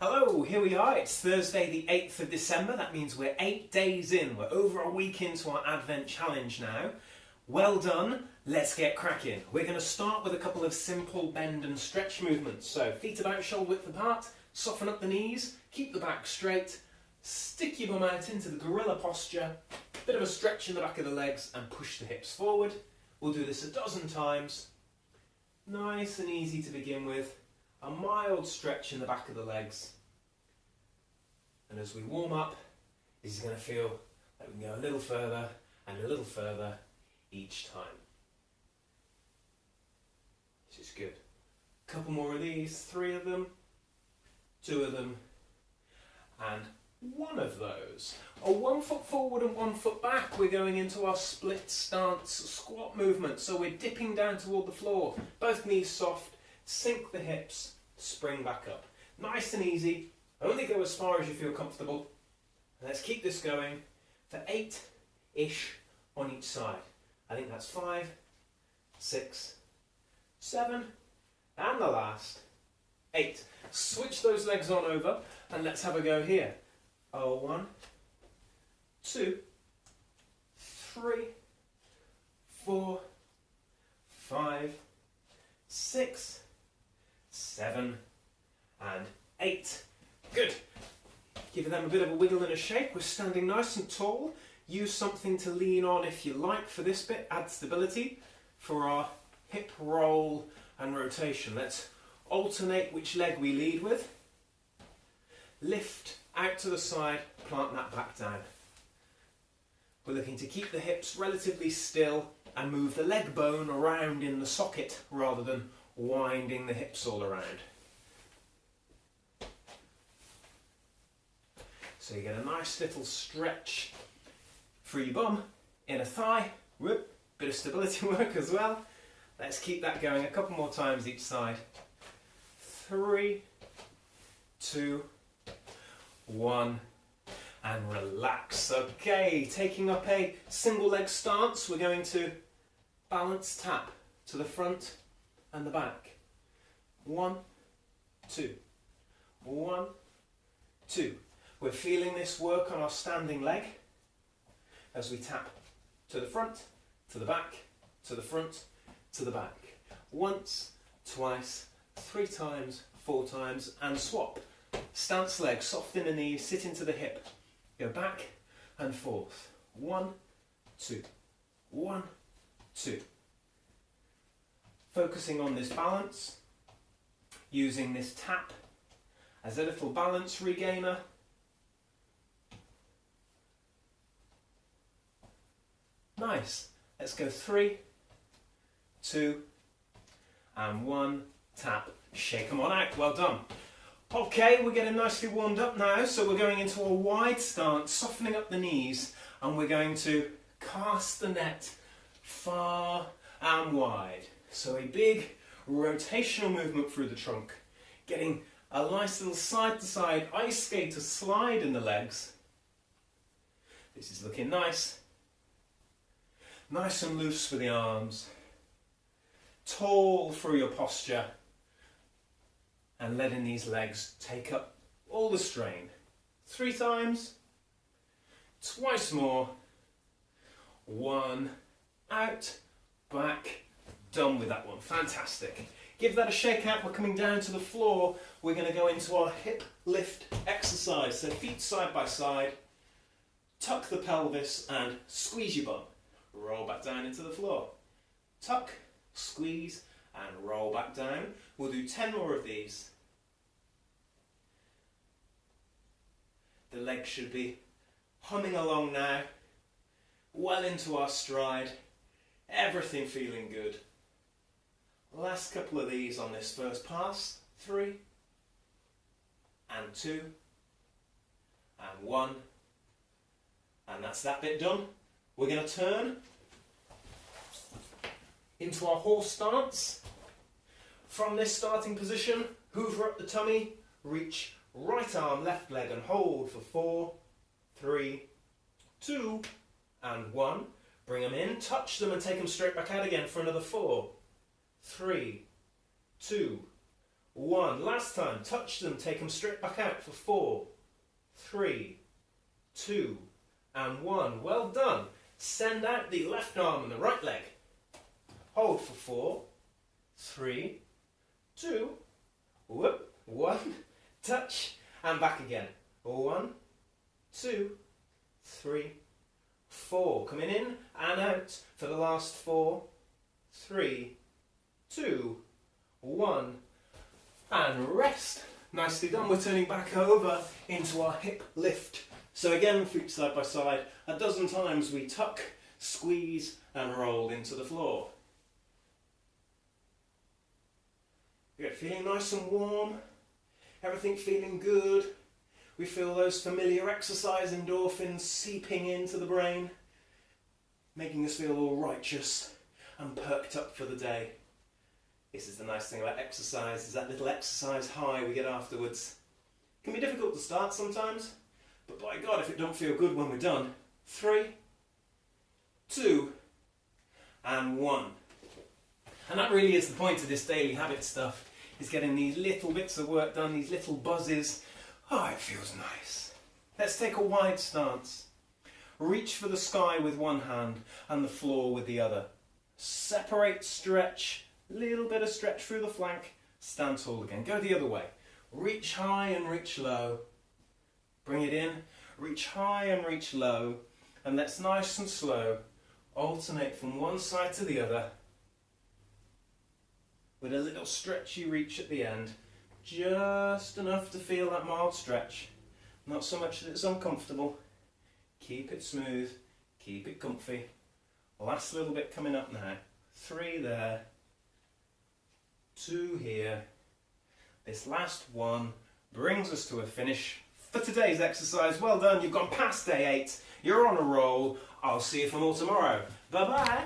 Hello, here we are. It's Thursday the 8th of December. That means we're 8 days in. We're over a week into our Advent challenge now. Well done. Let's get cracking. We're going to start with a couple of simple bend and stretch movements. So feet about shoulder width apart, soften up the knees, keep the back straight, stick your bum out into the gorilla posture, bit of a stretch in the back of the legs and push the hips forward. We'll do this a dozen times. Nice and easy to begin with. A mild stretch in the back of the legs. And as we warm up, this is going to feel like we can go a little further and a little further each time. This is good. A couple more of these, 3 of them, 2 of them, and 1 of those. 1 foot forward and 1 foot back. We're going into our split stance squat movement. So we're dipping down toward the floor, both knees soft, sink the hips, spring back up. Nice and easy. Only go as far as you feel comfortable. Let's keep this going for 8-ish on each side. I think that's 5, 6, 7, and the last 8. Switch those legs on over and let's have a go here. 1, 2, 3, 4, 5, 6, 7, and 8. Good. Give them a bit of a wiggle and a shake. We're standing nice and tall. Use something to lean on if you like for this bit. Add stability for our hip roll and rotation. Let's alternate which leg we lead with. Lift out to the side, plant that back down. We're looking to keep the hips relatively still and move the leg bone around in the socket rather than winding the hips all around. So you get a nice little stretch through your bum, inner thigh, whoop, bit of stability work as well. Let's keep that going a couple more times each side. 3, 2, 1, and relax. Okay, taking up a single leg stance, we're going to balance tap to the front and the back. 1, 2, 1, 2. We're feeling this work on our standing leg as we tap to the front, to the back, to the front, to the back. Once, twice, 3 times, 4 times, and swap. Stance leg, soft in the knee, sit into the hip. Go back and forth. 1, 2, 1, 2. Focusing on this balance, using this tap as a little balance regainer. Nice. Let's go 3, 2, and 1. Tap. Shake them on out. Well done. Okay, we're getting nicely warmed up now, so we're going into a wide stance, softening up the knees, and we're going to cast the net far and wide. So a big rotational movement through the trunk, getting a nice little side-to-side ice skater slide in the legs. This is looking nice. Nice and loose for the arms. Tall through your posture. And letting these legs take up all the strain. 3 times. Twice more. 1. Out. Back. Done with that one. Fantastic. Give that a shake out. We're coming down to the floor. We're going to go into our hip lift exercise. So feet side by side. Tuck the pelvis and squeeze your bum. Roll back down into the floor. Tuck, squeeze, and roll back down. We'll do 10 more of these. The legs should be humming along now. Well into our stride. Everything feeling good. Last couple of these on this first pass. 3, and 2, and 1. And that's that bit done. We're going to turn into our horse stance. From this starting position, hoover up the tummy, reach right arm, left leg and hold for 4, 3, 2 and 1. Bring them in, touch them and take them straight back out again for another 4, 3, 2, 1. Last time, touch them, take them straight back out for 4, 3, 2, and 1. Well done. Send out the left arm and the right leg. Hold for 4, 3, 2, whoop, 1, touch, and back again. 1, 2, 3, 4. Coming in and out for the last 4, 3, 2, 1, and rest. Nicely done. We're turning back over into our hip lift. So again, feet side by side. A dozen times we tuck, squeeze, and roll into the floor. Good. Feeling nice and warm. Everything feeling good. We feel those familiar exercise endorphins seeping into the brain, making us feel all righteous and perked up for the day. This is the nice thing about exercise, is that little exercise high we get afterwards. It can be difficult to start sometimes, but by God, if it don't feel good when we're done. 3, 2, and 1. And that really is the point of this daily habit stuff, is getting these little bits of work done, these little buzzes. Oh, it feels nice. Let's take a wide stance. Reach for the sky with one hand and the floor with the other. Separate, stretch, little bit of stretch through the flank, stand tall again. Go the other way. Reach high and reach low. Bring it in, reach high and reach low, and let's nice and slow alternate from one side to the other with a little stretchy reach at the end, just enough to feel that mild stretch, not so much that it's uncomfortable. Keep it smooth, keep it comfy. Last little bit coming up now. 3 there, 2 here. This last one brings us to a finish for today's exercise. Well done, you've gone past day 8. You're on a roll. I'll see you for more tomorrow. Bye-bye.